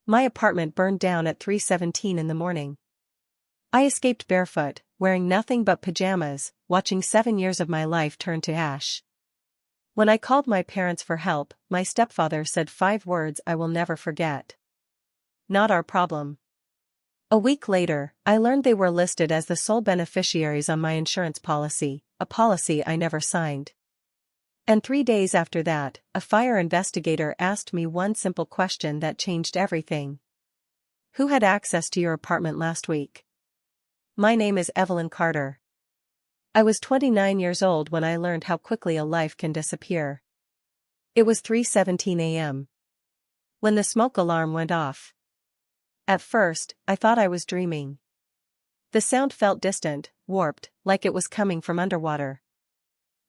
My apartment burned down at 3:17 in the morning. I escaped barefoot, wearing nothing but pajamas, watching 7 years of my life turn to ash. When I called my parents for help, my stepfather said 5 words I will never forget. Not our problem. A week later, I learned they were listed as the sole beneficiaries on my insurance policy, a policy I never signed. And 3 days after that, a fire investigator asked me one simple question that changed everything. Who had access to your apartment last week? My name is Evelyn Carter. I was 29 years old when I learned how quickly a life can disappear. It was 3:17 a.m. when the smoke alarm went off. At first, I thought I was dreaming. The sound felt distant, warped, like it was coming from underwater.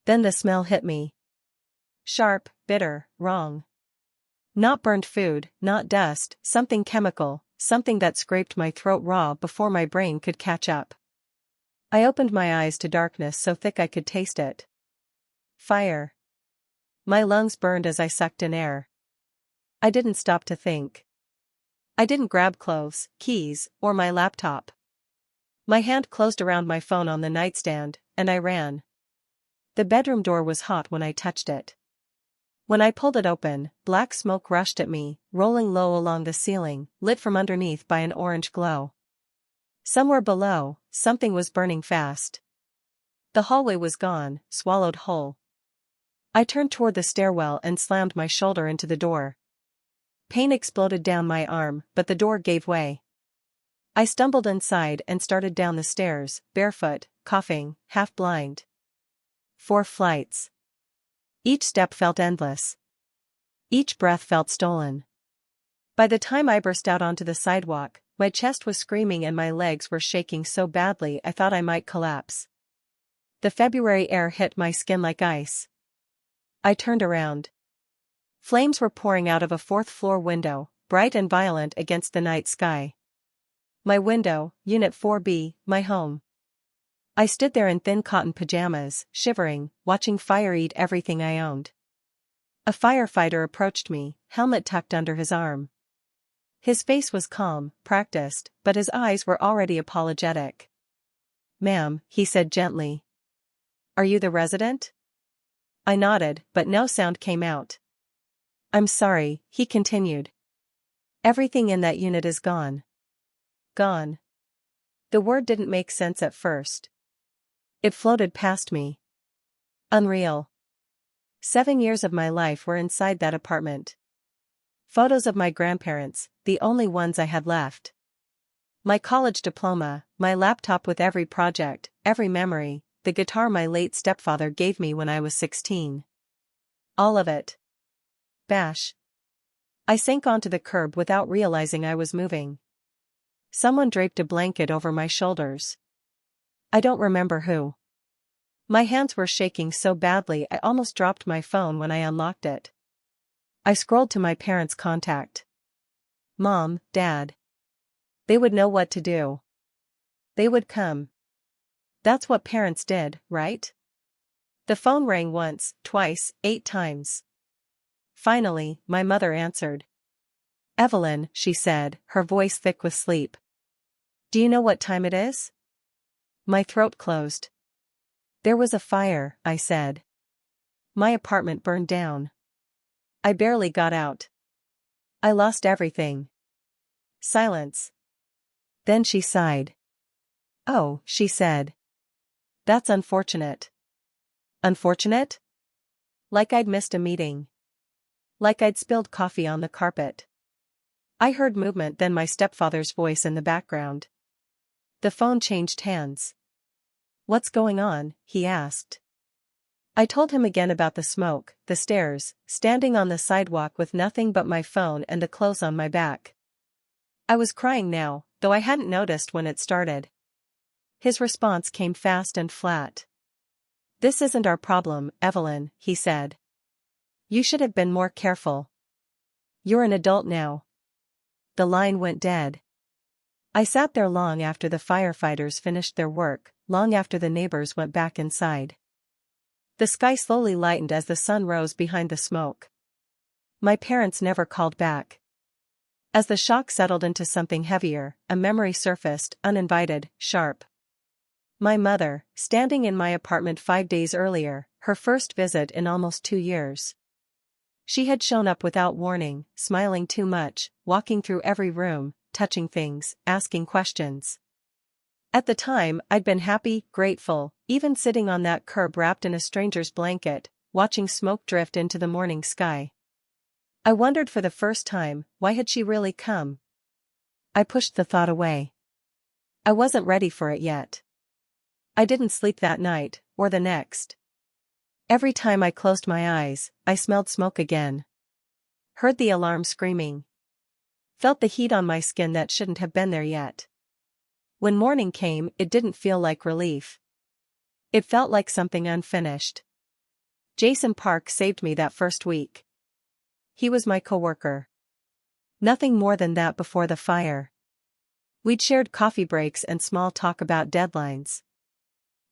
Then the smell hit me. Sharp, bitter, wrong. Not burned food, not dust, something chemical, something that scraped my throat raw before my brain could catch up. I opened my eyes to darkness so thick I could taste it. Fire. My lungs burned as I sucked in air. I didn't stop to think. I didn't grab clothes, keys, or my laptop. My hand closed around my phone on the nightstand, and I ran. The bedroom door was hot when I touched it. When I pulled it open, black smoke rushed at me, rolling low along the ceiling, lit from underneath by an orange glow. Somewhere below, something was burning fast. The hallway was gone, swallowed whole. I turned toward the stairwell and slammed my shoulder into the door. Pain exploded down my arm, but the door gave way. I stumbled inside and started down the stairs, barefoot, coughing, half blind. 4 flights. Each step felt endless. Each breath felt stolen. By the time I burst out onto the sidewalk, my chest was screaming and my legs were shaking so badly I thought I might collapse. The February air hit my skin like ice. I turned around. Flames were pouring out of a 4th-floor window, bright and violent against the night sky. My window, Unit 4B, my home. I stood there in thin cotton pajamas, shivering, watching fire eat everything I owned. A firefighter approached me, helmet tucked under his arm. His face was calm, practiced, but his eyes were already apologetic. "Ma'am," he said gently. "Are you the resident?" I nodded, but no sound came out. "I'm sorry," he continued. "Everything in that unit is gone." Gone. The word didn't make sense at first. It floated past me. Unreal. 7 years of my life were inside that apartment. Photos of my grandparents, the only ones I had left. My college diploma, my laptop with every project, every memory, the guitar my late stepfather gave me when I was 16. All of it. Bash. I sank onto the curb without realizing I was moving. Someone draped a blanket over my shoulders. I don't remember who. My hands were shaking so badly I almost dropped my phone when I unlocked it. I scrolled to my parents' contact. Mom, Dad. They would know what to do. They would come. That's what parents did, right? The phone rang once, twice, 8 times. Finally, my mother answered. "Evelyn," she said, her voice thick with sleep. "Do you know what time it is?" My throat closed. "There was a fire," I said. "My apartment burned down. I barely got out. I lost everything." Silence. Then she sighed. "Oh," she said. "That's unfortunate." Unfortunate? Like I'd missed a meeting. Like I'd spilled coffee on the carpet. I heard movement, then my stepfather's voice in the background. The phone changed hands. "What's going on?" he asked. I told him again about the smoke, the stairs, standing on the sidewalk with nothing but my phone and the clothes on my back. I was crying now, though I hadn't noticed when it started. His response came fast and flat. "This isn't our problem, Evelyn," he said. "You should have been more careful. You're an adult now." The line went dead. I sat there long after the firefighters finished their work, long after the neighbors went back inside. The sky slowly lightened as the sun rose behind the smoke. My parents never called back. As the shock settled into something heavier, a memory surfaced, uninvited, sharp. My mother, standing in my apartment 5 days earlier, her first visit in almost 2 years. She had shown up without warning, smiling too much, walking through every room, touching things, asking questions. At the time, I'd been happy, grateful, even sitting on that curb wrapped in a stranger's blanket, watching smoke drift into the morning sky. I wondered for the first time, why had she really come? I pushed the thought away. I wasn't ready for it yet. I didn't sleep that night, or the next. Every time I closed my eyes, I smelled smoke again. Heard the alarm screaming. Felt the heat on my skin that shouldn't have been there yet. When morning came, it didn't feel like relief. It felt like something unfinished. Jason Park saved me that first week. He was my coworker. Nothing more than that before the fire. We'd shared coffee breaks and small talk about deadlines.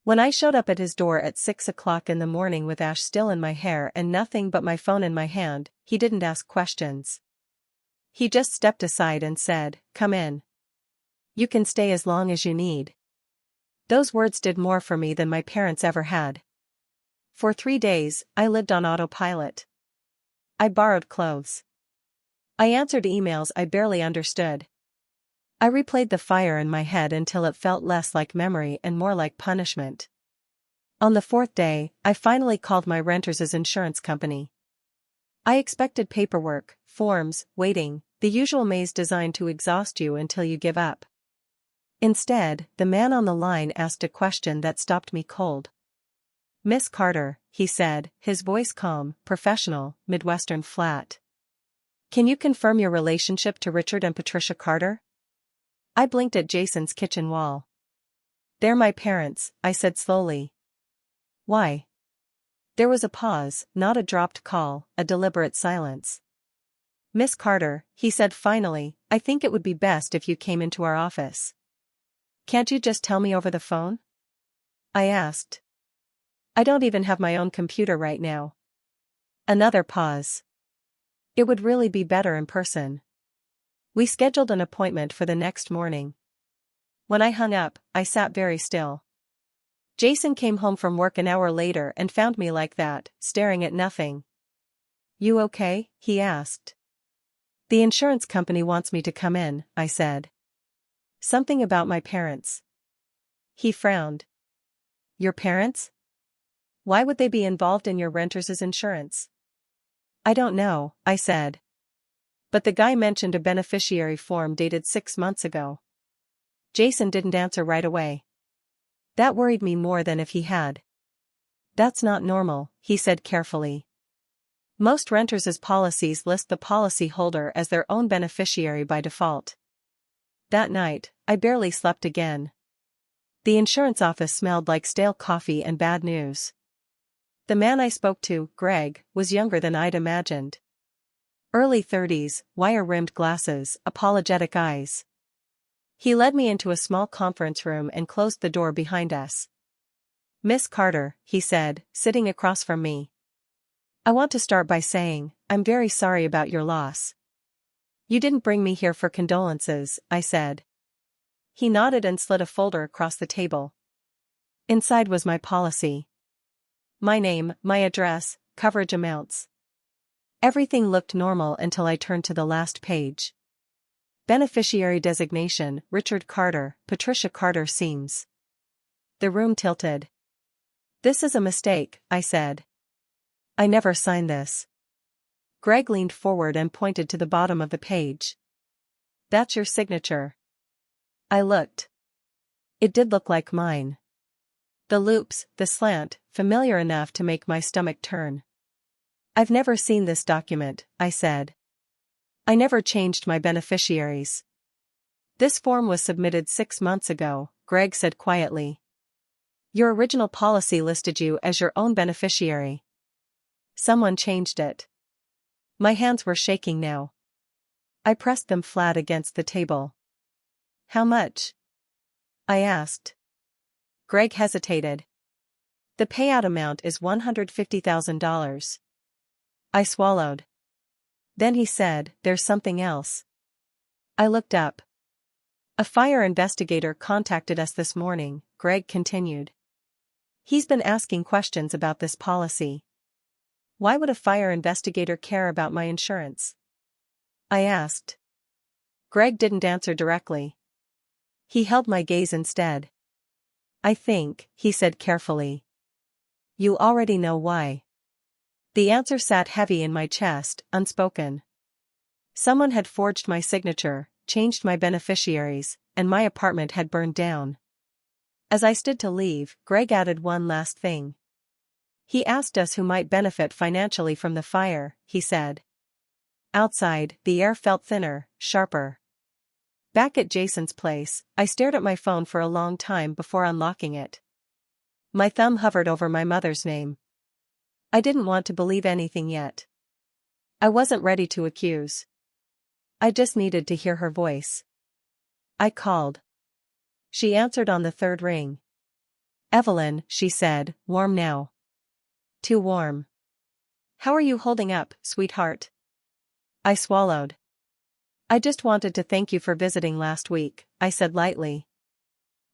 When I showed up at his door at 6 o'clock in the morning with ash still in my hair and nothing but my phone in my hand, he didn't ask questions. He just stepped aside and said, "Come in. You can stay as long as you need." Those words did more for me than my parents ever had. For 3 days, I lived on autopilot. I borrowed clothes. I answered emails I barely understood. I replayed the fire in my head until it felt less like memory and more like punishment. On the 4th day, I finally called my renter's insurance company. I expected paperwork, forms, waiting, the usual maze designed to exhaust you until you give up. Instead, the man on the line asked a question that stopped me cold. "Miss Carter," he said, his voice calm, professional, Midwestern flat. "Can you confirm your relationship to Richard and Patricia Carter?" I blinked at Jason's kitchen wall. "They're my parents," I said slowly. "Why?" There was a pause, not a dropped call, a deliberate silence. "Miss Carter," he said finally, "I think it would be best if you came into our office." "Can't you just tell me over the phone?" I asked. "I don't even have my own computer right now." Another pause. "It would really be better in person." We scheduled an appointment for the next morning. When I hung up, I sat very still. Jason came home from work an hour later and found me like that, staring at nothing. "You okay?" he asked. "The insurance company wants me to come in," I said. "Something about my parents." He frowned. "Your parents? Why would they be involved in your renter's insurance?" "I don't know," I said. "But the guy mentioned a beneficiary form dated 6 months ago." Jason didn't answer right away. That worried me more than if he had. "That's not normal," he said carefully. "Most renters' policies list the policy holder as their own beneficiary by default." That night, I barely slept again. The insurance office smelled like stale coffee and bad news. The man I spoke to, Greg, was younger than I'd imagined. Early 30s, wire-rimmed glasses, apologetic eyes. He led me into a small conference room and closed the door behind us. "Miss Carter," he said, sitting across from me. "I want to start by saying, I'm very sorry about your loss." "You didn't bring me here for condolences," I said. He nodded and slid a folder across the table. Inside was my policy. My name, my address, coverage amounts. Everything looked normal until I turned to the last page. Beneficiary designation, Richard Carter, Patricia Carter seems. The room tilted. "This is a mistake," I said. "I never signed this." Greg leaned forward and pointed to the bottom of the page. "That's your signature." I looked. It did look like mine. The loops, the slant, familiar enough to make my stomach turn. "I've never seen this document," I said. "I never changed my beneficiaries." "This form was submitted 6 months ago," Greg said quietly. "Your original policy listed you as your own beneficiary. Someone changed it." My hands were shaking now. I pressed them flat against the table. "How much?" I asked. Greg hesitated. "The payout amount is $150,000. I swallowed. Then he said, "There's something else." I looked up. A fire investigator contacted us this morning, Greg continued. He's been asking questions about this policy. Why would a fire investigator care about my insurance? I asked. Greg didn't answer directly. He held my gaze instead. I think, he said carefully. You already know why. The answer sat heavy in my chest, unspoken. Someone had forged my signature, changed my beneficiaries, and my apartment had burned down. As I stood to leave, Greg added one last thing. He asked us who might benefit financially from the fire, he said. Outside, the air felt thinner, sharper. Back at Jason's place, I stared at my phone for a long time before unlocking it. My thumb hovered over my mother's name. I didn't want to believe anything yet. I wasn't ready to accuse. I just needed to hear her voice. I called. She answered on the third ring. Evelyn, she said, warm now. Too warm. How are you holding up, sweetheart? I swallowed. I just wanted to thank you for visiting last week, I said lightly.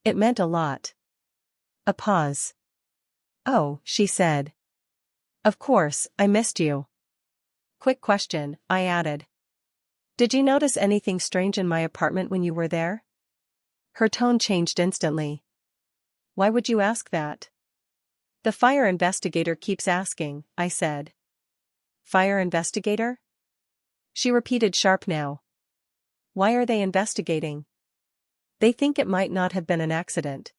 It meant a lot. A pause. Oh, she said. Of course, I missed you. Quick question, I added. Did you notice anything strange in my apartment when you were there? Her tone changed instantly. Why would you ask that? The fire investigator keeps asking, I said. Fire investigator? She repeated sharp now. Why are they investigating? They think it might not have been an accident.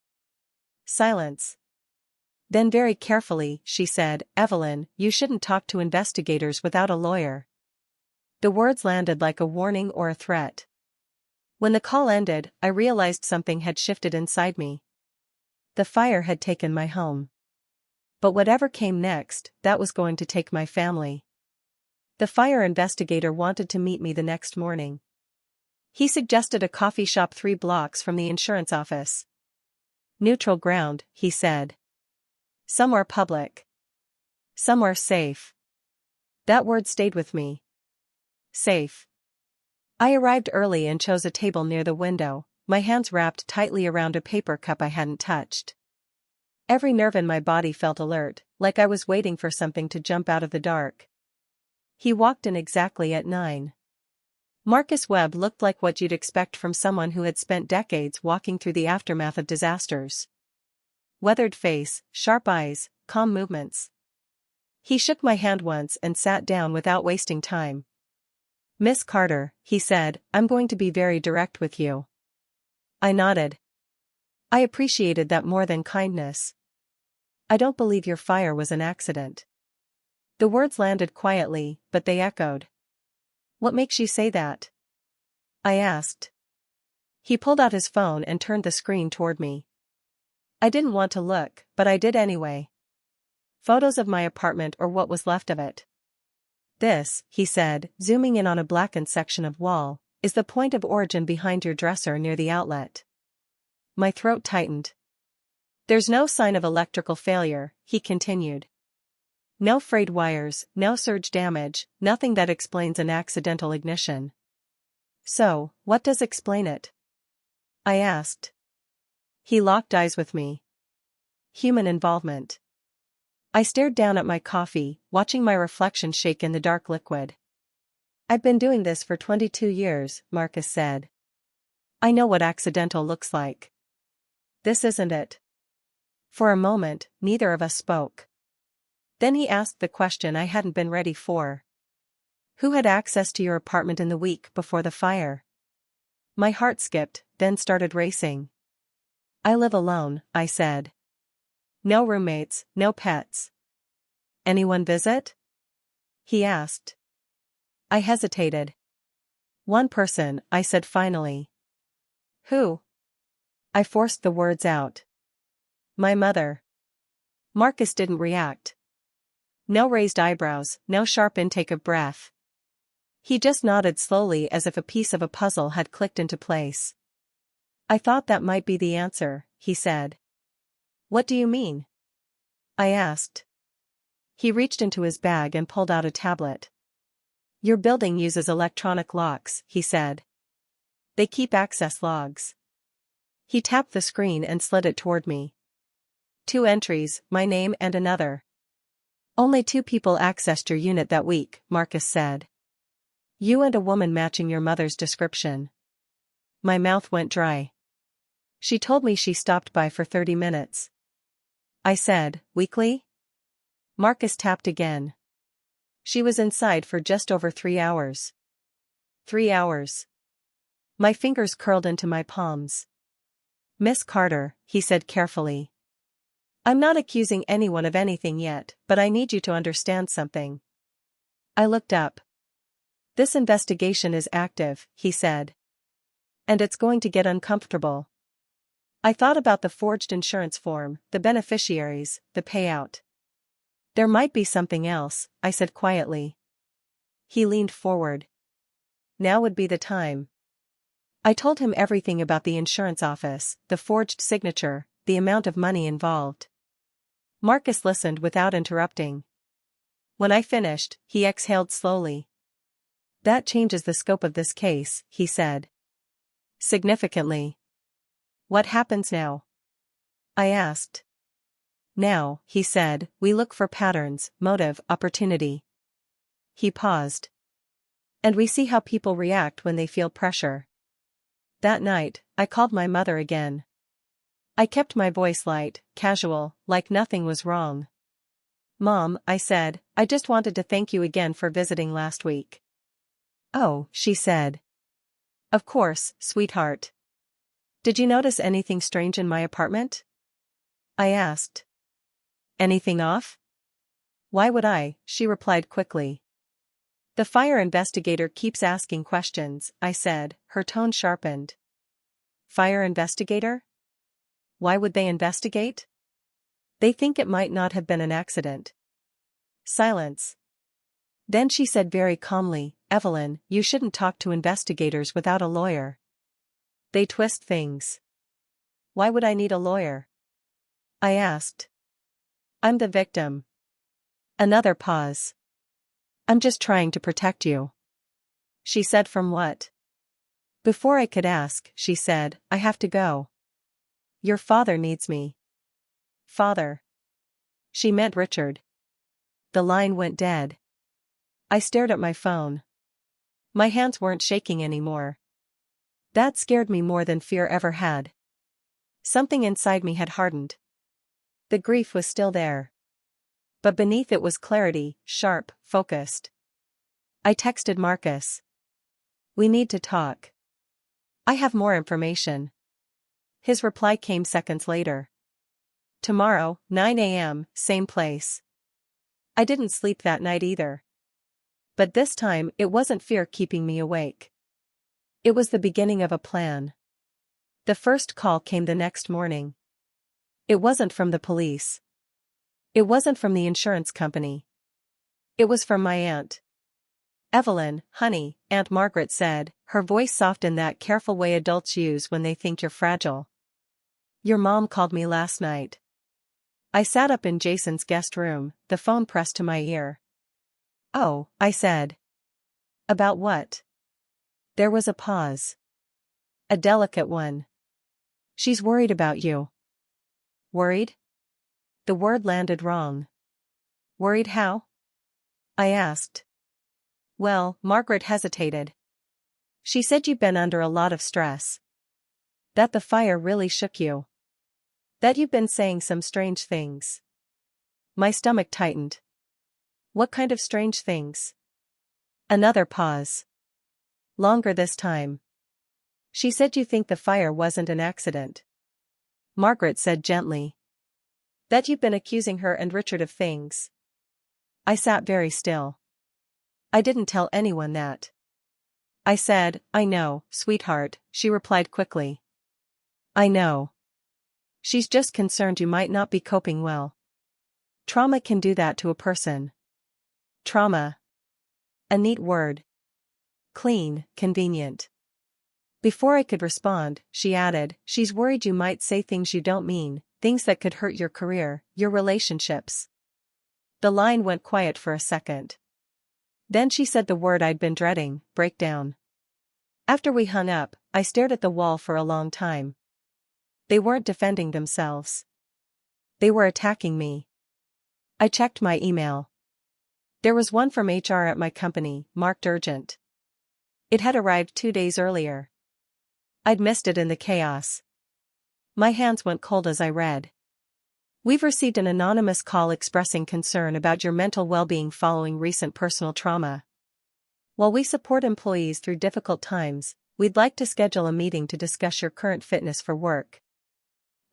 Silence. Then very carefully, she said, Evelyn, you shouldn't talk to investigators without a lawyer. The words landed like a warning or a threat. When the call ended, I realized something had shifted inside me. The fire had taken my home. But whatever came next, that was going to take my family. The fire investigator wanted to meet me the next morning. He suggested a coffee shop 3 blocks from the insurance office. Neutral ground, he said. Somewhere public. Somewhere safe. That word stayed with me. Safe. I arrived early and chose a table near the window, my hands wrapped tightly around a paper cup I hadn't touched. Every nerve in my body felt alert, like I was waiting for something to jump out of the dark. He walked in exactly at 9. Marcus Webb looked like what you'd expect from someone who had spent decades walking through the aftermath of disasters. Weathered face, sharp eyes, calm movements. He shook my hand once and sat down without wasting time. Miss Carter, he said, I'm going to be very direct with you. I nodded. I appreciated that more than kindness. I don't believe your fire was an accident. The words landed quietly, but they echoed. What makes you say that? I asked. He pulled out his phone and turned the screen toward me. I didn't want to look, but I did anyway. Photos of my apartment or what was left of it. This, he said, zooming in on a blackened section of wall, is the point of origin behind your dresser near the outlet. My throat tightened. There's no sign of electrical failure, he continued. No frayed wires, no surge damage, nothing that explains an accidental ignition. So, what does explain it? I asked. He locked eyes with me. Human involvement. I stared down at my coffee, watching my reflection shake in the dark liquid. I've been doing this for 22 years, Marcus said. I know what accidental looks like. This isn't it. For a moment, neither of us spoke. Then he asked the question I hadn't been ready for. Who had access to your apartment in the week before the fire? My heart skipped, then started racing. I live alone, I said. No roommates, no pets. Anyone visit? He asked. I hesitated. One person, I said finally. Who? I forced the words out. My mother. Marcus didn't react. No raised eyebrows, no sharp intake of breath. He just nodded slowly as if a piece of a puzzle had clicked into place. I thought that might be the answer, he said. What do you mean? I asked. He reached into his bag and pulled out a tablet. Your building uses electronic locks, he said. They keep access logs. He tapped the screen and slid it toward me. 2 entries, my name and another. Only 2 people accessed your unit that week, Marcus said. You and a woman matching your mother's description. My mouth went dry. She told me she stopped by for 30 minutes. I said, weekly? Marcus tapped again. She was inside for just over 3 hours. 3 hours. My fingers curled into my palms. Miss Carter, he said carefully. I'm not accusing anyone of anything yet, but I need you to understand something. I looked up. This investigation is active, he said. And it's going to get uncomfortable. I thought about the forged insurance form, the beneficiaries, the payout. There might be something else, I said quietly. He leaned forward. Now would be the time. I told him everything about the insurance office, the forged signature, the amount of money involved. Marcus listened without interrupting. When I finished, he exhaled slowly. That changes the scope of this case, he said. Significantly. What happens now? I asked. Now, he said, we look for patterns, motive, opportunity. He paused. And we see how people react when they feel pressure. That night, I called my mother again. I kept my voice light, casual, like nothing was wrong. Mom, I said, I just wanted to thank you again for visiting last week. Oh, she said. Of course, sweetheart. Did you notice anything strange in my apartment? I asked. Anything off? Why would I? She replied quickly. The fire investigator keeps asking questions, I said, her tone sharpened. Fire investigator? Why would they investigate? They think it might not have been an accident. Silence. Then she said very calmly, Evelyn, you shouldn't talk to investigators without a lawyer. They twist things. Why would I need a lawyer? I asked. I'm the victim. Another pause. I'm just trying to protect you. She said from what? Before I could ask, she said, I have to go. Your father needs me. Father. She meant Richard. The line went dead. I stared at my phone. My hands weren't shaking anymore. That scared me more than fear ever had. Something inside me had hardened. The grief was still there. But beneath it was clarity, sharp, focused. I texted Marcus. We need to talk. I have more information. His reply came seconds later. Tomorrow, 9 a.m., same place. I didn't sleep that night either. But this time it wasn't fear keeping me awake. It was the beginning of a plan. The first call came the next morning. It wasn't from the police. It wasn't from the insurance company. It was from my aunt. Evelyn, honey, Aunt Margaret said, her voice soft in that careful way adults use when they think you're fragile. Your mom called me last night. I sat up in Jason's guest room, the phone pressed to my ear. Oh, I said. About what? There was a pause. A delicate one. She's worried about you. Worried? The word landed wrong. Worried how? I asked. Well, Margaret hesitated. She said you've been under a lot of stress. That the fire really shook you. That you've been saying some strange things. My stomach tightened. What kind of strange things? Another pause. Longer this time. She said you think the fire wasn't an accident. Margaret said gently. That you've been accusing her and Richard of things. I sat very still. I didn't tell anyone that. I said, I know, sweetheart, she replied quickly. I know. She's just concerned you might not be coping well. Trauma can do that to a person. Trauma. A neat word. Clean, convenient. Before I could respond, she added, she's worried you might say things you don't mean, things that could hurt your career, your relationships. The line went quiet for a second. Then she said the word I'd been dreading, breakdown. After we hung up, I stared at the wall for a long time. They weren't defending themselves. They were attacking me. I checked my email. There was one from HR at my company, marked urgent. It had arrived 2 days earlier. I'd missed it in the chaos. My hands went cold as I read. We've received an anonymous call expressing concern about your mental well-being following recent personal trauma. While we support employees through difficult times, we'd like to schedule a meeting to discuss your current fitness for work.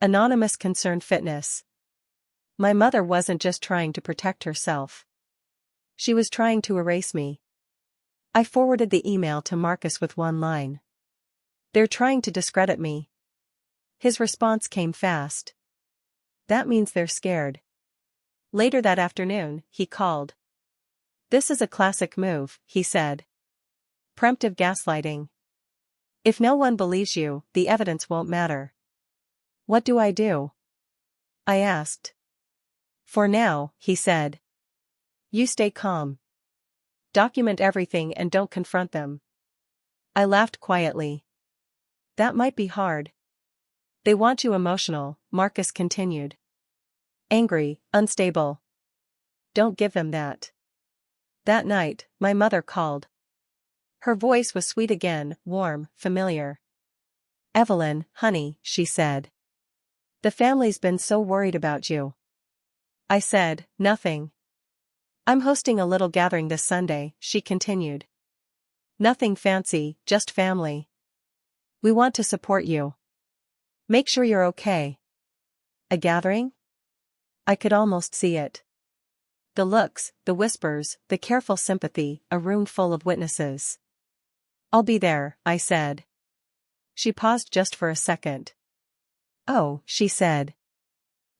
Anonymous concerned fitness. My mother wasn't just trying to protect herself. She was trying to erase me. I forwarded the email to Marcus with one line. They're trying to discredit me. His response came fast. That means they're scared. Later that afternoon, he called. This is a classic move, he said. Preemptive gaslighting. If no one believes you, the evidence won't matter. What do I do? I asked. For now, he said. You stay calm. Document everything and don't confront them. I laughed quietly. That might be hard. They want you emotional, Marcus continued. Angry, unstable. Don't give them that. That night, my mother called. Her voice was sweet again, warm, familiar. Evelyn, honey, she said. The family's been so worried about you. I said, nothing. I'm hosting a little gathering this Sunday, she continued. Nothing fancy, just family. We want to support you. Make sure you're okay. A gathering? I could almost see it. The looks, the whispers, the careful sympathy, a room full of witnesses. I'll be there, I said. She paused just for a second. Oh, she said.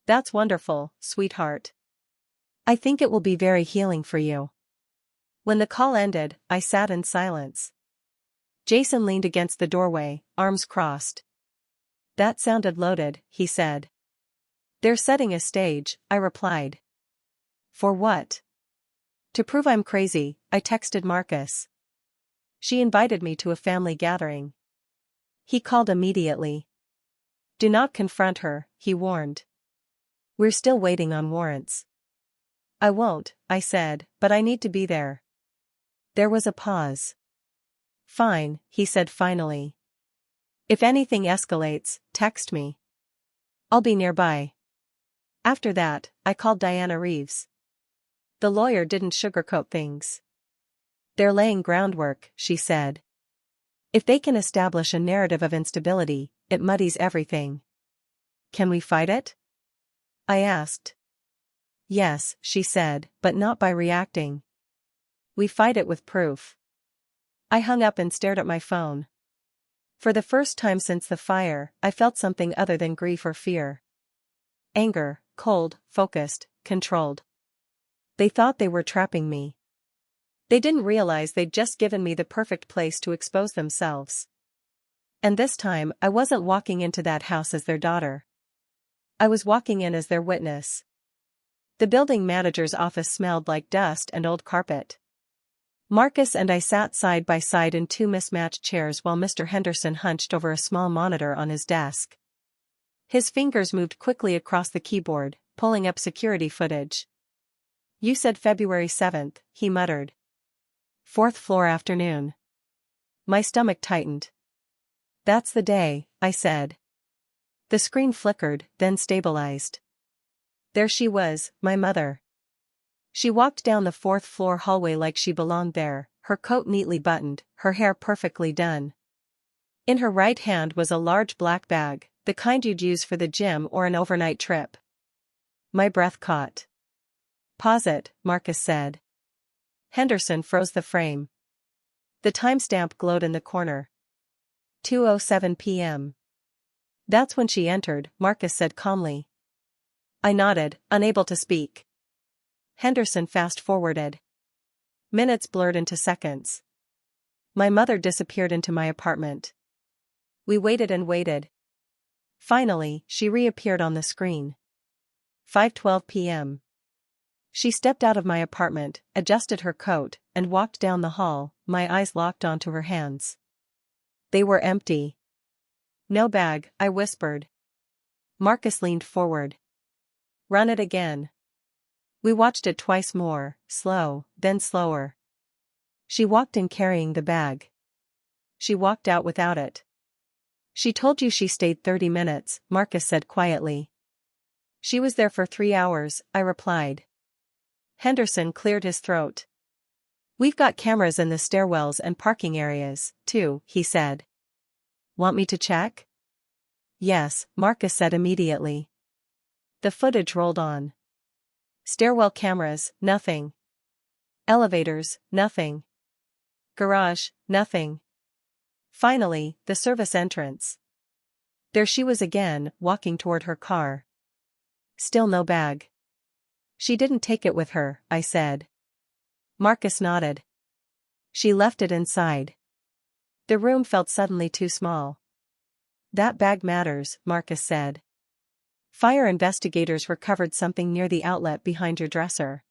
That's wonderful, sweetheart. I think it will be very healing for you. When the call ended, I sat in silence. Jason leaned against the doorway, arms crossed. That sounded loaded, he said. They're setting a stage, I replied. For what? To prove I'm crazy, I texted Marcus. She invited me to a family gathering. He called immediately. Do not confront her, he warned. We're still waiting on warrants. I won't, I said, but I need to be there. There was a pause. Fine, he said finally. If anything escalates, text me. I'll be nearby. After that, I called Diana Reeves. The lawyer didn't sugarcoat things. They're laying groundwork, she said. If they can establish a narrative of instability, it muddies everything. Can we fight it? I asked. Yes, she said, but not by reacting. We fight it with proof. I hung up and stared at my phone. For the first time since the fire, I felt something other than grief or fear. Anger, cold, focused, controlled. They thought they were trapping me. They didn't realize they'd just given me the perfect place to expose themselves. And this time, I wasn't walking into that house as their daughter. I was walking in as their witness. The building manager's office smelled like dust and old carpet. Marcus and I sat side by side in two mismatched chairs while Mr. Henderson hunched over a small monitor on his desk. His fingers moved quickly across the keyboard, pulling up security footage. You said February 7th, he muttered. 4th floor afternoon. My stomach tightened. That's the day, I said. The screen flickered, then stabilized. There she was, my mother. She walked down the 4th floor hallway like she belonged there, her coat neatly buttoned, her hair perfectly done. In her right hand was a large black bag, the kind you'd use for the gym or an overnight trip. My breath caught. Pause it, Marcus said. Henderson froze the frame. The timestamp glowed in the corner. 2:07 p.m. That's when she entered, Marcus said calmly. I nodded, unable to speak. Henderson fast-forwarded. Minutes blurred into seconds. My mother disappeared into my apartment. We waited and waited. Finally, she reappeared on the screen. 5:12 p.m. She stepped out of my apartment, adjusted her coat, and walked down the hall, my eyes locked onto her hands. They were empty. No bag, I whispered. Marcus leaned forward. Run it again. We watched it twice more, slow, then slower. She walked in carrying the bag. She walked out without it. She told you she stayed 30 minutes, Marcus said quietly. She was there for 3 hours, I replied. Henderson cleared his throat. We've got cameras in the stairwells and parking areas, too, he said. Want me to check? Yes, Marcus said immediately. The footage rolled on. Stairwell cameras, nothing. Elevators, nothing. Garage, nothing. Finally, the service entrance. There she was again, walking toward her car. Still no bag. She didn't take it with her, I said. Marcus nodded. She left it inside. The room felt suddenly too small. That bag matters, Marcus said. Fire investigators recovered something near the outlet behind your dresser.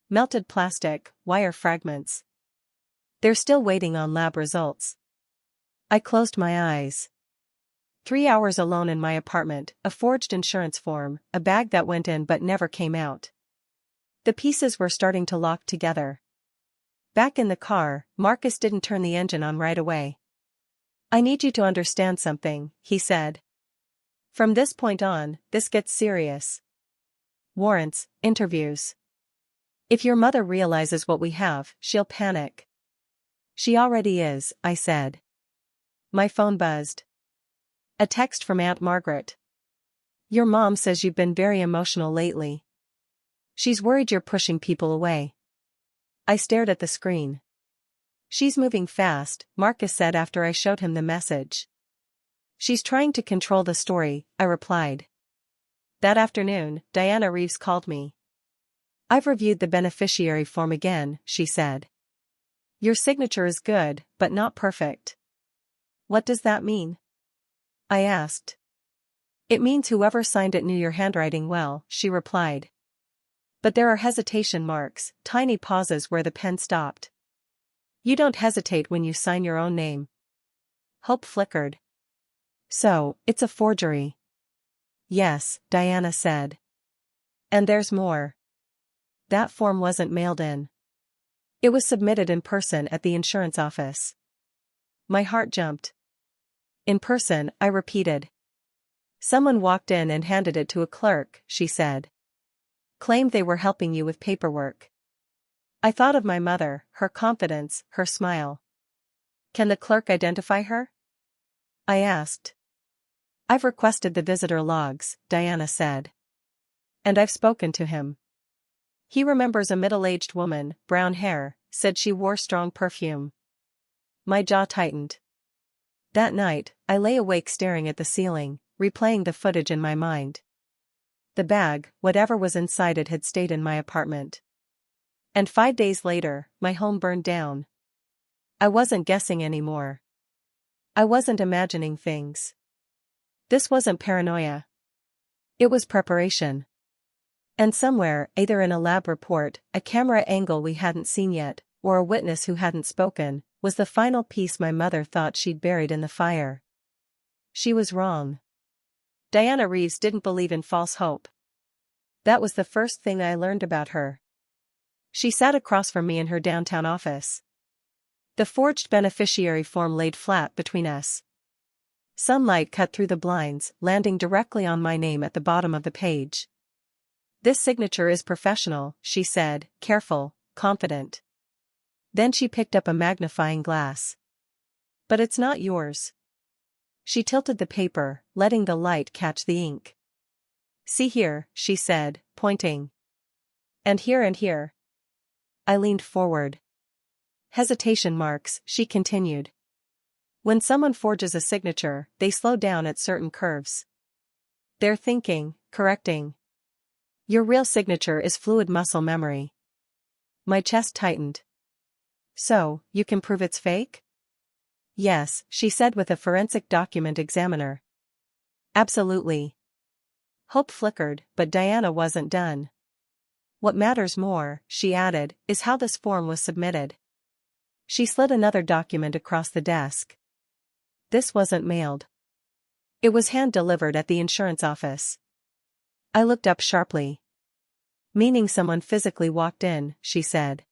Melted plastic, wire fragments. They're still waiting on lab results. I closed my eyes. 3 hours alone in my apartment, a forged insurance form, a bag that went in but never came out. The pieces were starting to lock together. Back in the car, Marcus didn't turn the engine on right away. I need you to understand something, he said. From this point on, this gets serious. Warrants, interviews. If your mother realizes what we have, she'll panic. She already is, I said. My phone buzzed. A text from Aunt Margaret. Your mom says you've been very emotional lately. She's worried you're pushing people away. I stared at the screen. She's moving fast, Marcus said after I showed him the message. She's trying to control the story, I replied. That afternoon, Diana Reeves called me. I've reviewed the beneficiary form again, she said. Your signature is good, but not perfect. What does that mean? I asked. It means whoever signed it knew your handwriting well, she replied. But there are hesitation marks, tiny pauses where the pen stopped. You don't hesitate when you sign your own name. Hope flickered. So, it's a forgery. Yes, Diana said. And there's more. That form wasn't mailed in. It was submitted in person at the insurance office. My heart jumped. In person, I repeated. Someone walked in and handed it to a clerk, she said. Claimed they were helping you with paperwork. I thought of my mother, her confidence, her smile. Can the clerk identify her? I asked. I've requested the visitor logs, Diana said. And I've spoken to him. He remembers a middle-aged woman, brown hair, said she wore strong perfume. My jaw tightened. That night, I lay awake staring at the ceiling, replaying the footage in my mind. The bag, whatever was inside it, had stayed in my apartment. And 5 days later, my home burned down. I wasn't guessing anymore. I wasn't imagining things. This wasn't paranoia. It was preparation. And somewhere, either in a lab report, a camera angle we hadn't seen yet, or a witness who hadn't spoken, was the final piece my mother thought she'd buried in the fire. She was wrong. Diana Reeves didn't believe in false hope. That was the first thing I learned about her. She sat across from me in her downtown office. The forged beneficiary form laid flat between us. Sunlight cut through the blinds, landing directly on my name at the bottom of the page. This signature is professional, she said, careful, confident. Then she picked up a magnifying glass. But it's not yours. She tilted the paper, letting the light catch the ink. See here, she said, pointing. And here and here. I leaned forward. Hesitation marks, she continued. When someone forges a signature, they slow down at certain curves. They're thinking, correcting. Your real signature is fluid muscle memory. My chest tightened. So, you can prove it's fake? Yes, she said with a forensic document examiner. Absolutely. Hope flickered, but Diana wasn't done. What matters more, she added, is how this form was submitted. She slid another document across the desk. This wasn't mailed. It was hand-delivered at the insurance office. I looked up sharply. Meaning someone physically walked in, she said.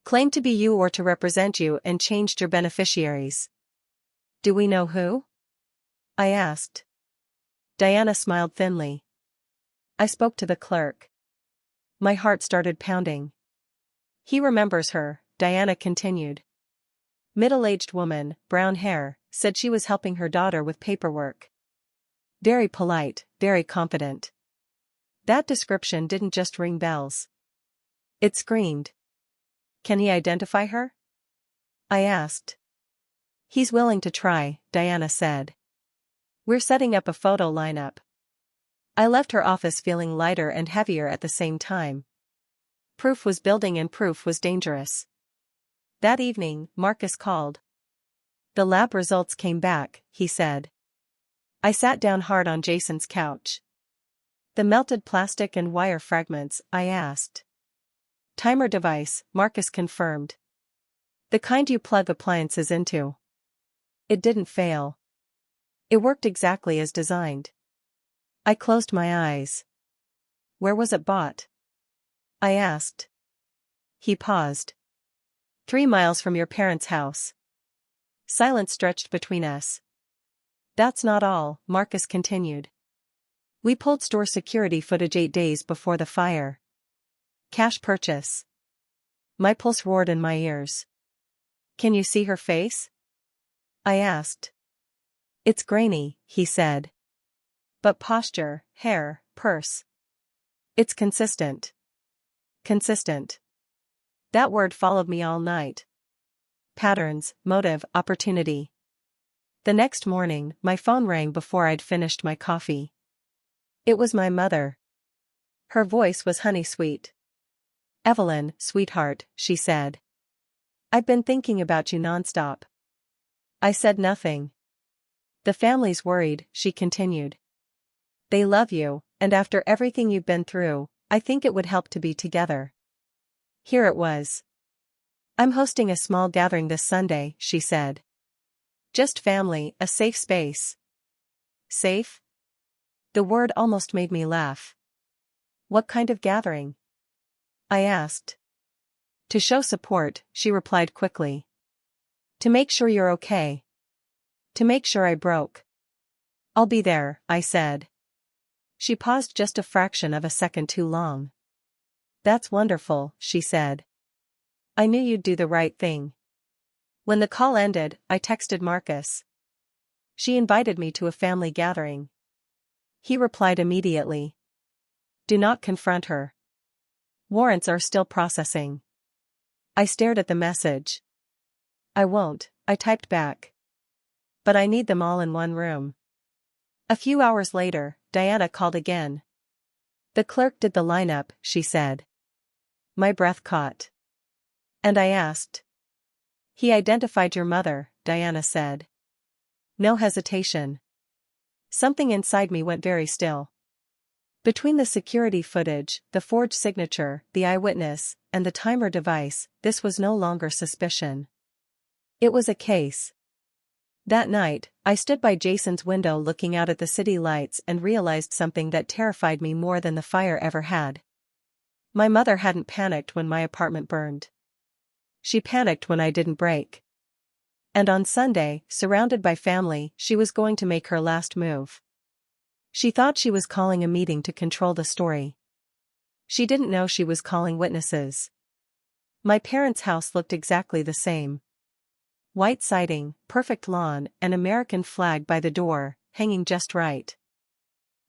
Claimed to be you or to represent you and changed your beneficiaries. Do we know who? I asked. Diana smiled thinly. I spoke to the clerk. My heart started pounding. He remembers her, Diana continued. Middle-aged woman, brown hair, said she was helping her daughter with paperwork. Very polite, very confident. That description didn't just ring bells. It screamed. Can he identify her? I asked. He's willing to try, Diana said. We're setting up a photo lineup. I left her office feeling lighter and heavier at the same time. Proof was building and proof was dangerous. That evening, Marcus called. The lab results came back, he said. I sat down hard on Jason's couch. The melted plastic and wire fragments, I asked. Timer device, Marcus confirmed. The kind you plug appliances into. It didn't fail. It worked exactly as designed. I closed my eyes. Where was it bought? I asked. He paused. 3 miles from your parents' house. Silence stretched between us. That's not all, Marcus continued. We pulled store security footage 8 days before the fire. Cash purchase. My pulse roared in my ears. Can you see her face? I asked. It's grainy, he said. But posture, hair, purse. It's consistent. Consistent. That word followed me all night. Patterns, motive, opportunity. The next morning, my phone rang before I'd finished my coffee. It was my mother. Her voice was honey-sweet. Evelyn, sweetheart, she said. I've been thinking about you nonstop. I said nothing. The family's worried, she continued. They love you, and after everything you've been through, I think it would help to be together. Here it was. I'm hosting a small gathering this Sunday, she said. Just family, a safe space. Safe? The word almost made me laugh. What kind of gathering? I asked. To show support, she replied quickly. To make sure you're okay. To make sure I broke. I'll be there, I said. She paused just a fraction of a second too long. That's wonderful, she said. I knew you'd do the right thing. When the call ended, I texted Marcus. She invited me to a family gathering. He replied immediately. Do not confront her. Warrants are still processing. I stared at the message. I won't, I typed back. But I need them all in one room. A few hours later, Diana called again. The clerk did the lineup, she said. My breath caught. And I asked. He identified your mother, Diana said. No hesitation. Something inside me went very still. Between the security footage, the forged signature, the eyewitness, and the timer device, this was no longer suspicion. It was a case. That night, I stood by Jason's window looking out at the city lights and realized something that terrified me more than the fire ever had. My mother hadn't panicked when my apartment burned. She panicked when I didn't break. And on Sunday, surrounded by family, she was going to make her last move. She thought she was calling a meeting to control the story. She didn't know she was calling witnesses. My parents' house looked exactly the same. White siding, perfect lawn, an American flag by the door, hanging just right.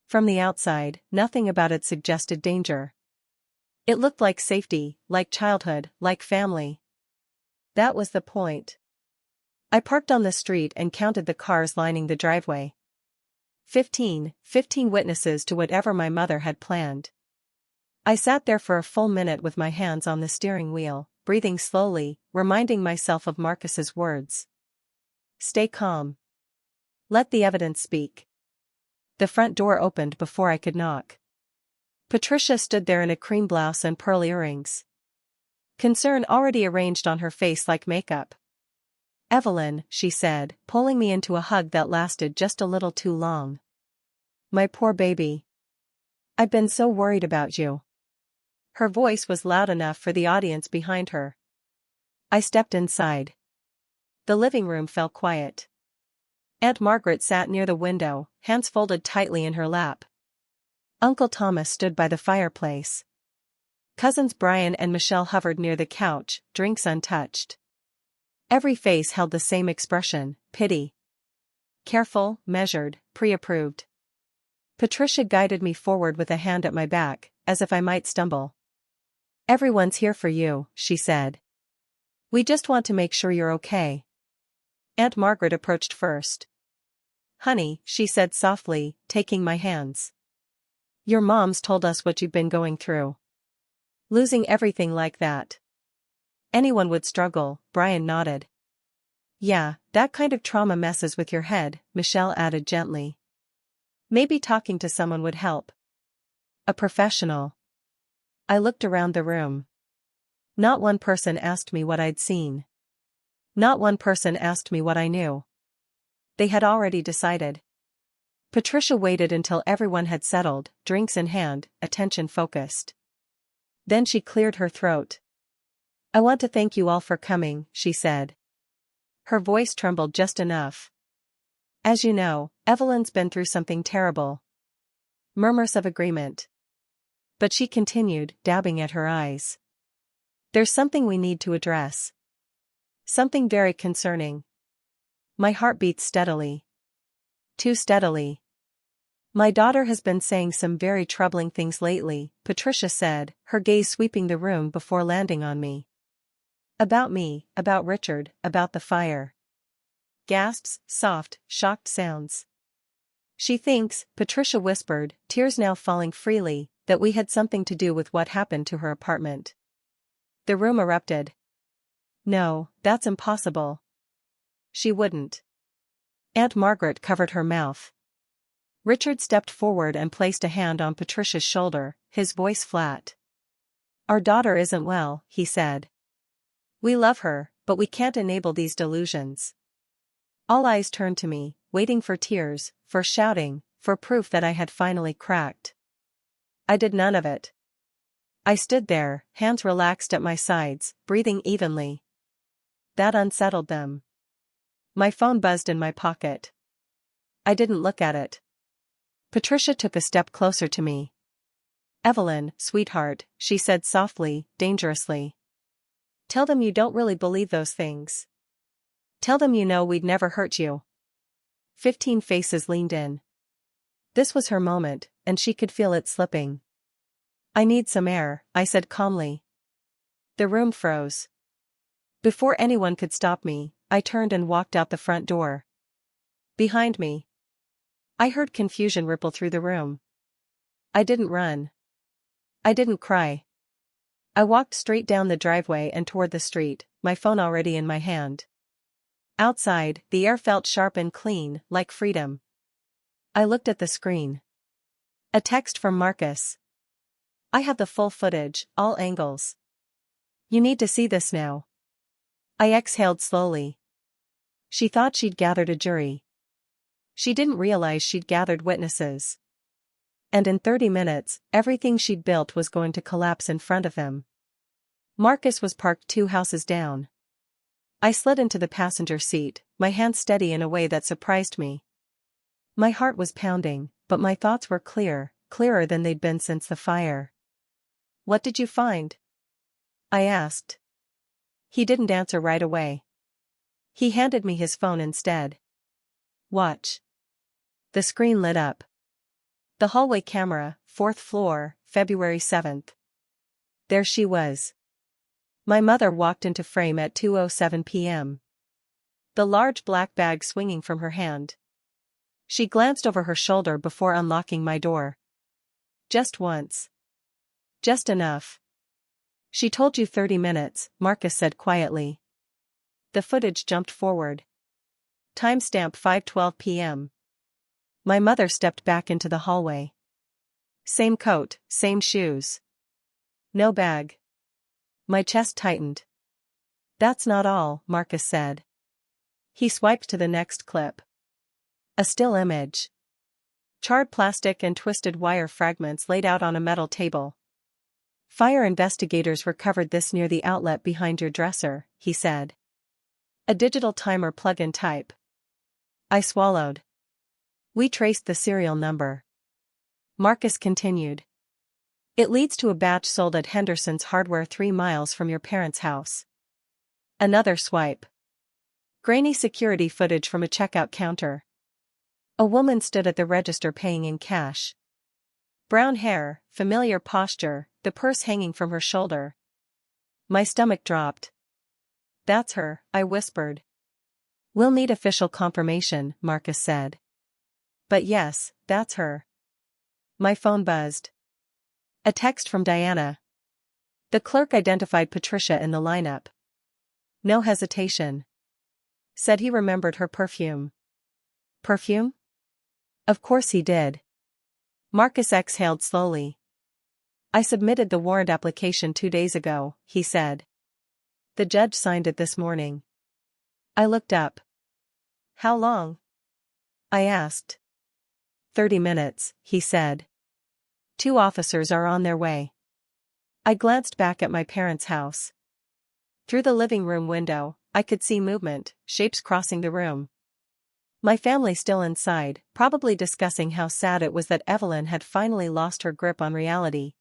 From the outside, nothing about it suggested danger. It looked like safety, like childhood, like family. That was the point. I parked on the street and counted the cars lining the driveway. 15 witnesses to whatever my mother had planned. I sat there for a full minute with my hands on the steering wheel, breathing slowly, reminding myself of Marcus's words. Stay calm. Let the evidence speak. The front door opened before I could knock. Patricia stood there in a cream blouse and pearl earrings. Concern already arranged on her face like makeup. Evelyn, she said, pulling me into a hug that lasted just a little too long. My poor baby. I've been so worried about you. Her voice was loud enough for the audience behind her. I stepped inside. The living room fell quiet. Aunt Margaret sat near the window, hands folded tightly in her lap. Uncle Thomas stood by the fireplace. Cousins Brian and Michelle hovered near the couch, drinks untouched. Every face held the same expression, pity. Careful, measured, pre-approved. Patricia guided me forward with a hand at my back, as if I might stumble. Everyone's here for you, she said. We just want to make sure you're okay. Aunt Margaret approached first. Honey, she said softly, taking my hands. Your mom's told us what you've been going through. Losing everything like that. Anyone would struggle, Brian nodded. Yeah, that kind of trauma messes with your head, Michelle added gently. Maybe talking to someone would help. A professional. I looked around the room. Not one person asked me what I'd seen. Not one person asked me what I knew. They had already decided. Patricia waited until everyone had settled, drinks in hand, attention focused. Then she cleared her throat. I want to thank you all for coming, she said. Her voice trembled just enough. As you know, Evelyn's been through something terrible. Murmurs of agreement. But she continued, dabbing at her eyes. There's something we need to address. Something very concerning. My heart beats steadily. Too steadily. My daughter has been saying some very troubling things lately, Patricia said, her gaze sweeping the room before landing on me. About me, about Richard, about the fire. Gasps, soft, shocked sounds. She thinks, Patricia whispered, tears now falling freely, that we had something to do with what happened to her apartment. The room erupted. No, that's impossible. She wouldn't. Aunt Margaret covered her mouth. Richard stepped forward and placed a hand on Patricia's shoulder, his voice flat. Our daughter isn't well, he said. We love her, but we can't enable these delusions. All eyes turned to me, waiting for tears, for shouting, for proof that I had finally cracked. I did none of it. I stood there, hands relaxed at my sides, breathing evenly. That unsettled them. My phone buzzed in my pocket. I didn't look at it. Patricia took a step closer to me. Evelyn, sweetheart, she said softly, dangerously. Tell them you don't really believe those things. Tell them you know we'd never hurt you. 15 faces leaned in. This was her moment, and she could feel it slipping. I need some air, I said calmly. The room froze. Before anyone could stop me, I turned and walked out the front door. Behind me, I heard confusion ripple through the room. I didn't run. I didn't cry. I walked straight down the driveway and toward the street, my phone already in my hand. Outside, the air felt sharp and clean, like freedom. I looked at the screen. A text from Marcus. I have the full footage, all angles. You need to see this now. I exhaled slowly. She thought she'd gathered a jury. She didn't realize she'd gathered witnesses. And in 30 minutes, everything she'd built was going to collapse in front of them. Marcus was parked 2 houses down. I slid into the passenger seat, my hands steady in a way that surprised me. My heart was pounding, but my thoughts were clear, clearer than they'd been since the fire. What did you find? I asked. He didn't answer right away. He handed me his phone instead. Watch. The screen lit up. The hallway camera, 4th floor, February 7th. There she was. My mother walked into frame at 2:07 p.m. The large black bag swinging from her hand. She glanced over her shoulder before unlocking my door. Just once. Just enough. She told you 30 minutes, Marcus said quietly. The footage jumped forward. Timestamp 5:12 p.m. My mother stepped back into the hallway. Same coat, same shoes. No bag. My chest tightened. That's not all, Marcus said. He swiped to the next clip. A still image. Charred plastic and twisted wire fragments laid out on a metal table. Fire investigators recovered this near the outlet behind your dresser, he said. A digital timer plug-in type. I swallowed. We traced the serial number. Marcus continued. It leads to a batch sold at Henderson's Hardware 3 miles from your parents' house. Another swipe. Grainy security footage from a checkout counter. A woman stood at the register paying in cash. Brown hair, familiar posture, the purse hanging from her shoulder. My stomach dropped. That's her, I whispered. We'll need official confirmation, Marcus said. But yes, that's her. My phone buzzed. A text from Diana. The clerk identified Patricia in the lineup. No hesitation. Said he remembered her perfume. Perfume? Of course he did. Marcus exhaled slowly. I submitted the warrant application 2 days ago, he said. The judge signed it this morning. I looked up. How long? I asked. 30 minutes, he said. 2 officers are on their way. I glanced back at my parents' house. Through the living room window, I could see movement, shapes crossing the room. My family still inside, probably discussing how sad it was that Evelyn had finally lost her grip on reality.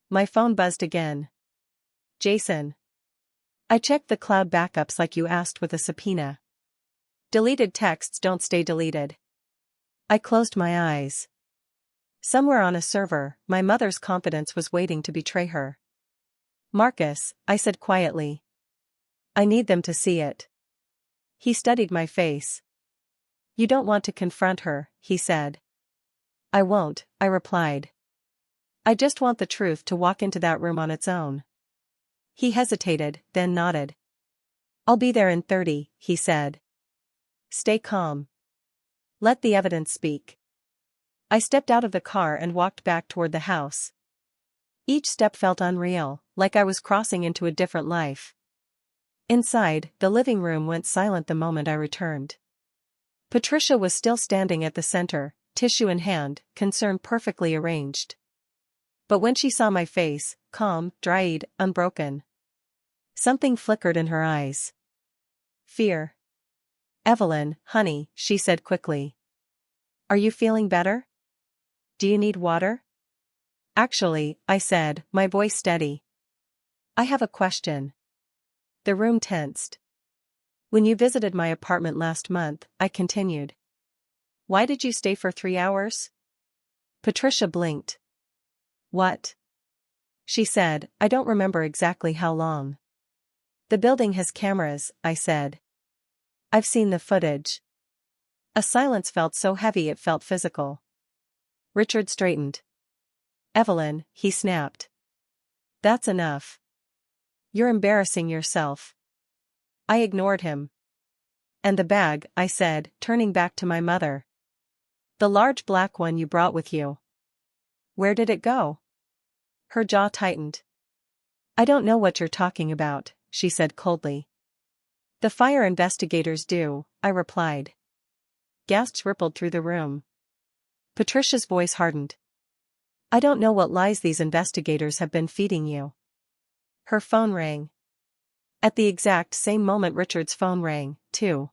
My phone buzzed again. Jason. I checked the cloud backups like you asked with a subpoena. Deleted texts don't stay deleted. I closed my eyes. Somewhere on a server, my mother's confidence was waiting to betray her. Marcus, I said quietly. I need them to see it. He studied my face. You don't want to confront her, he said. I won't, I replied. I just want the truth to walk into that room on its own. He hesitated, then nodded. I'll be there in 30, he said. Stay calm. Let the evidence speak. I stepped out of the car and walked back toward the house. Each step felt unreal, like I was crossing into a different life. Inside, the living room went silent the moment I returned. Patricia was still standing at the center, tissue in hand, concern perfectly arranged. But when she saw my face, calm, dried, unbroken, something flickered in her eyes. Fear. Evelyn, honey, she said quickly. Are you feeling better? Do you need water? Actually, I said, my voice steady. I have a question. The room tensed. When you visited my apartment last month, I continued. Why did you stay for 3 hours? Patricia blinked. What? She said, I don't remember exactly how long. The building has cameras, I said. I've seen the footage. A silence felt so heavy it felt physical. Richard straightened. Evelyn, he snapped. That's enough. You're embarrassing yourself. I ignored him. And the bag, I said, turning back to my mother. The large black one you brought with you. Where did it go? Her jaw tightened. I don't know what you're talking about, she said coldly. The fire investigators do, I replied. Gasps rippled through the room. Patricia's voice hardened. I don't know what lies these investigators have been feeding you. Her phone rang. At the exact same moment Richard's phone rang, too.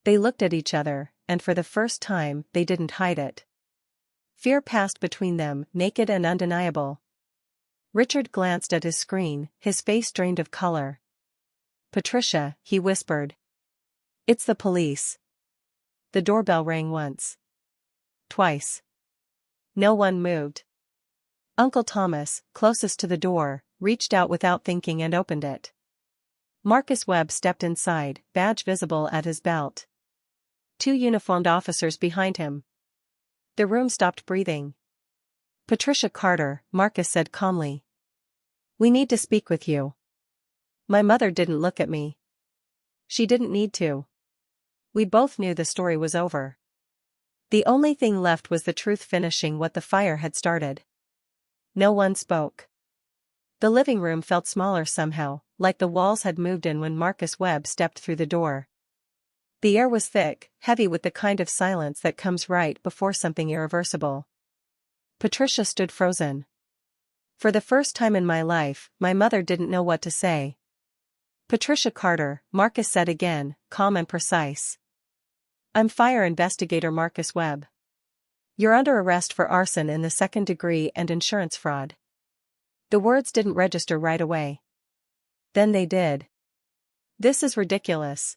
They looked at each other, and for the first time, they didn't hide it. Fear passed between them, naked and undeniable. Richard glanced at his screen, his face drained of color. Patricia, he whispered. It's the police. The doorbell rang once. Twice. No one moved. Uncle Thomas, closest to the door, reached out without thinking and opened it. Marcus Webb stepped inside, badge visible at his belt. 2 uniformed officers behind him. The room stopped breathing. Patricia Carter, Marcus said calmly. We need to speak with you. My mother didn't look at me. She didn't need to. We both knew the story was over. The only thing left was the truth finishing what the fire had started. No one spoke. The living room felt smaller somehow, like the walls had moved in when Marcus Webb stepped through the door. The air was thick, heavy with the kind of silence that comes right before something irreversible. Patricia stood frozen. For the first time in my life, my mother didn't know what to say. "Patricia Carter," Marcus said again, calm and precise. "I'm fire investigator Marcus Webb. You're under arrest for arson in the second degree and insurance fraud." The words didn't register right away. Then they did. "This is ridiculous."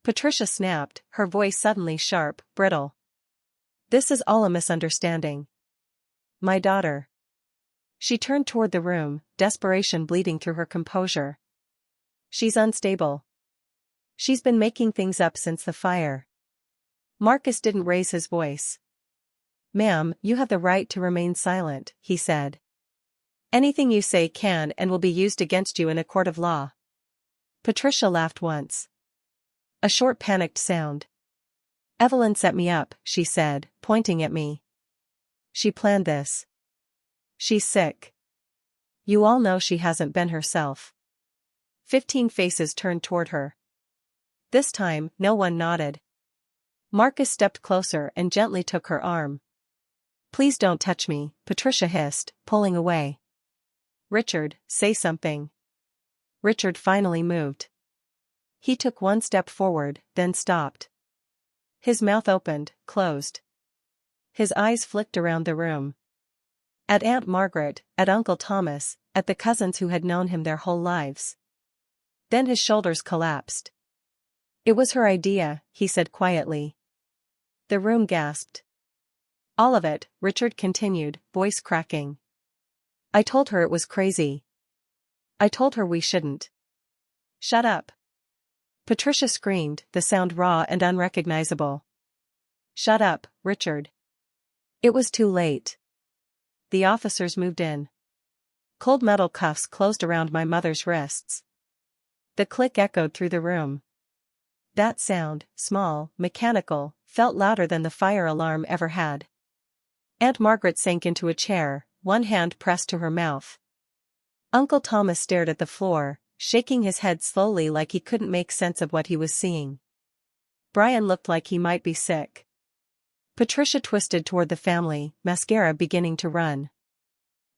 Patricia snapped, her voice suddenly sharp, brittle. "This is all a misunderstanding. My daughter." She turned toward the room, desperation bleeding through her composure. "She's unstable. She's been making things up since the fire." Marcus didn't raise his voice. "Ma'am, you have the right to remain silent," he said. "Anything you say can and will be used against you in a court of law." Patricia laughed once. A short panicked sound. "Evelyn set me up," she said, pointing at me. "She planned this. She's sick. You all know she hasn't been herself." 15 faces turned toward her. This time, no one nodded. Marcus stepped closer and gently took her arm. "Please don't touch me," Patricia hissed, pulling away. "Richard, say something." Richard finally moved. He took one step forward, then stopped. His mouth opened, closed. His eyes flicked around the room. At Aunt Margaret, at Uncle Thomas, at the cousins who had known him their whole lives. Then his shoulders collapsed. "It was her idea," he said quietly. The room gasped. "All of it," Richard continued, voice cracking. "I told her it was crazy. I told her we shouldn't." "Shut up." Patricia screamed, the sound raw and unrecognizable. "Shut up, Richard." It was too late. The officers moved in. Cold metal cuffs closed around my mother's wrists. The click echoed through the room. That sound, small, mechanical, felt louder than the fire alarm ever had. Aunt Margaret sank into a chair, one hand pressed to her mouth. Uncle Thomas stared at the floor, shaking his head slowly like he couldn't make sense of what he was seeing. Brian looked like he might be sick. Patricia twisted toward the family, mascara beginning to run.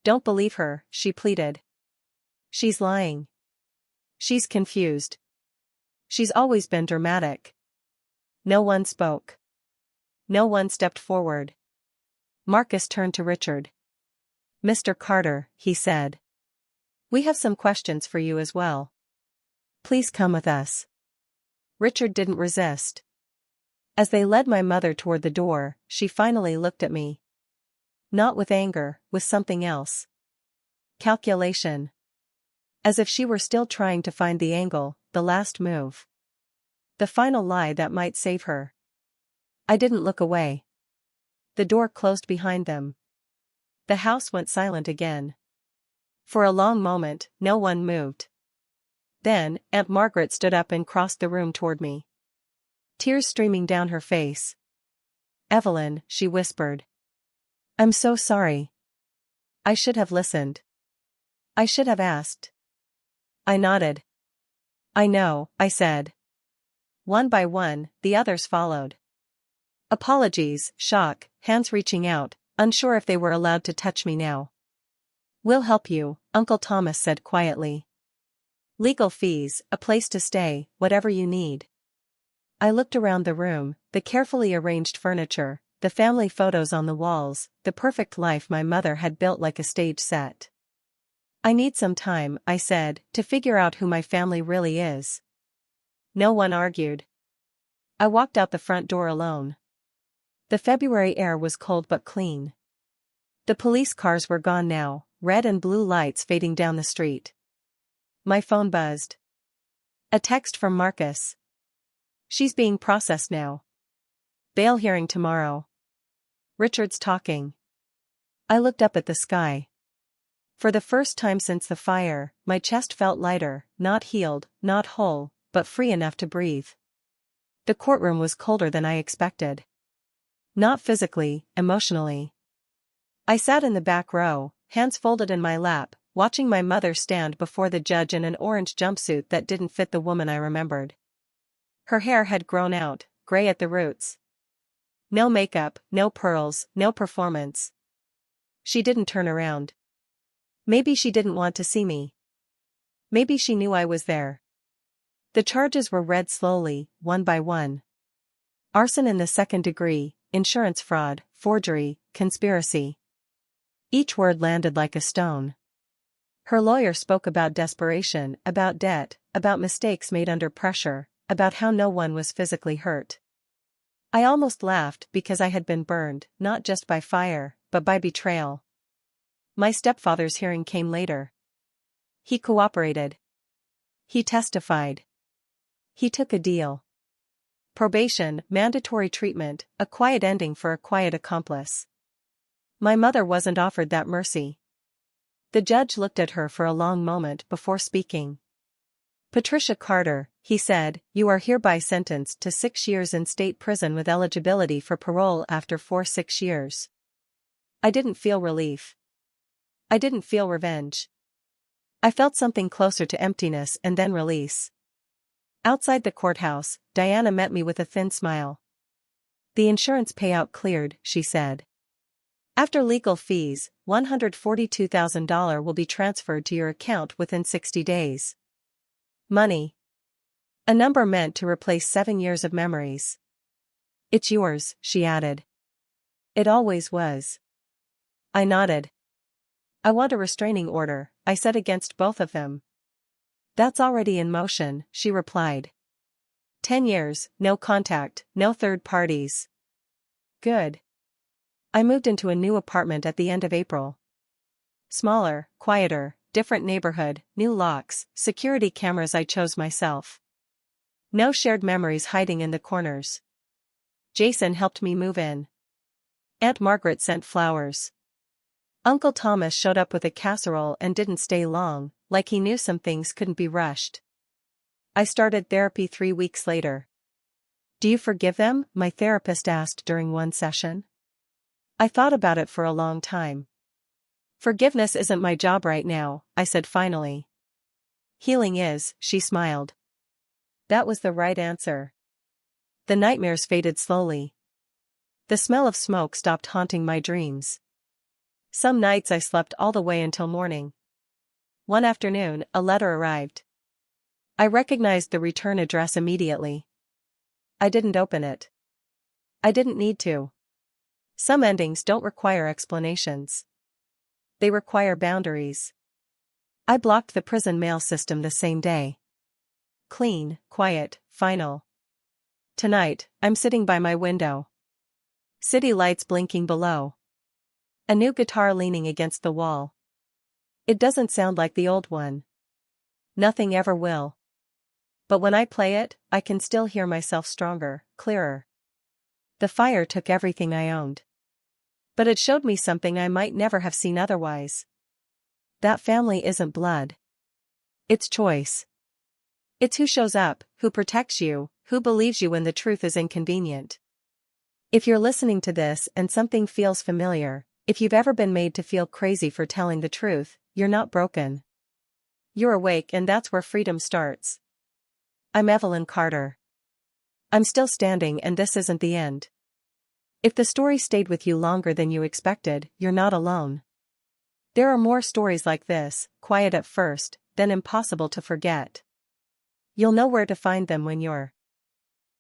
"Don't believe her," she pleaded. "She's lying. She's confused. She's always been dramatic." No one spoke. No one stepped forward. Marcus turned to Richard. "Mr. Carter," he said. "We have some questions for you as well. Please come with us." Richard didn't resist. As they led my mother toward the door, she finally looked at me. Not with anger, with something else. Calculation. As if she were still trying to find the angle, the last move. The final lie that might save her. I didn't look away. The door closed behind them. The house went silent again. For a long moment, no one moved. Then, Aunt Margaret stood up and crossed the room toward me. Tears streaming down her face. "Evelyn," she whispered. "I'm so sorry. I should have listened. I should have asked." I nodded. "I know," I said. One by one, the others followed. Apologies, shock, hands reaching out, unsure if they were allowed to touch me now. "We'll help you," Uncle Thomas said quietly. "Legal fees, a place to stay, whatever you need." I looked around the room, the carefully arranged furniture, the family photos on the walls, the perfect life my mother had built like a stage set. "I need some time," I said, "to figure out who my family really is." No one argued. I walked out the front door alone. The February air was cold but clean. The police cars were gone now, red and blue lights fading down the street. My phone buzzed. A text from Marcus. "She's being processed now. Bail hearing tomorrow." Richard's talking. I looked up at the sky. For the first time since the fire, my chest felt lighter, not healed, not whole, but free enough to breathe. The courtroom was colder than I expected. Not physically, emotionally. I sat in the back row, hands folded in my lap, watching my mother stand before the judge in an orange jumpsuit that didn't fit the woman I remembered. Her hair had grown out, gray at the roots. No makeup, no pearls, no performance. She didn't turn around. Maybe she didn't want to see me. Maybe she knew I was there. The charges were read slowly, one by one. Arson in the second degree, insurance fraud, forgery, conspiracy. Each word landed like a stone. Her lawyer spoke about desperation, about debt, about mistakes made under pressure, about how no one was physically hurt. I almost laughed because I had been burned, not just by fire, but by betrayal. My stepfather's hearing came later. He cooperated. He testified. He took a deal. Probation, mandatory treatment, a quiet ending for a quiet accomplice. My mother wasn't offered that mercy. The judge looked at her for a long moment before speaking. Patricia Carter, he said, you are hereby sentenced to 6 years in state prison with eligibility for parole after 6 years. I didn't feel relief. I didn't feel revenge. I felt something closer to emptiness and then release. Outside the courthouse, Diana met me with a thin smile. The insurance payout cleared, she said. After legal fees, $142,000 will be transferred to your account within 60 days. Money. A number meant to replace 7 years of memories. It's yours, she added. It always was. I nodded. I want a restraining order, I said, against both of them. That's already in motion, she replied. 10 years, no contact, no third parties. Good. I moved into a new apartment at the end of April. Smaller, quieter, different neighborhood, new locks, security cameras I chose myself. No shared memories hiding in the corners. Jason helped me move in. Aunt Margaret sent flowers. Uncle Thomas showed up with a casserole and didn't stay long, like he knew some things couldn't be rushed. I started therapy 3 weeks later. Do you forgive them? My therapist asked during one session. I thought about it for a long time. Forgiveness isn't my job right now, I said finally. Healing is, she smiled. That was the right answer. The nightmares faded slowly. The smell of smoke stopped haunting my dreams. Some nights I slept all the way until morning. One afternoon, a letter arrived. I recognized the return address immediately. I didn't open it. I didn't need to. Some endings don't require explanations. They require boundaries. I blocked the prison mail system the same day. Clean, quiet, final. Tonight, I'm sitting by my window. City lights blinking below. A new guitar leaning against the wall. It doesn't sound like the old one. Nothing ever will. But when I play it, I can still hear myself stronger, clearer. The fire took everything I owned. But it showed me something I might never have seen otherwise. That family isn't blood. It's choice. It's who shows up, who protects you, who believes you when the truth is inconvenient. If you're listening to this and something feels familiar, if you've ever been made to feel crazy for telling the truth, you're not broken. You're awake, and that's where freedom starts. I'm Evelyn Carter. I'm still standing, and this isn't the end. If the story stayed with you longer than you expected, you're not alone. There are more stories like this, quiet at first, then impossible to forget. You'll know where to find them when you're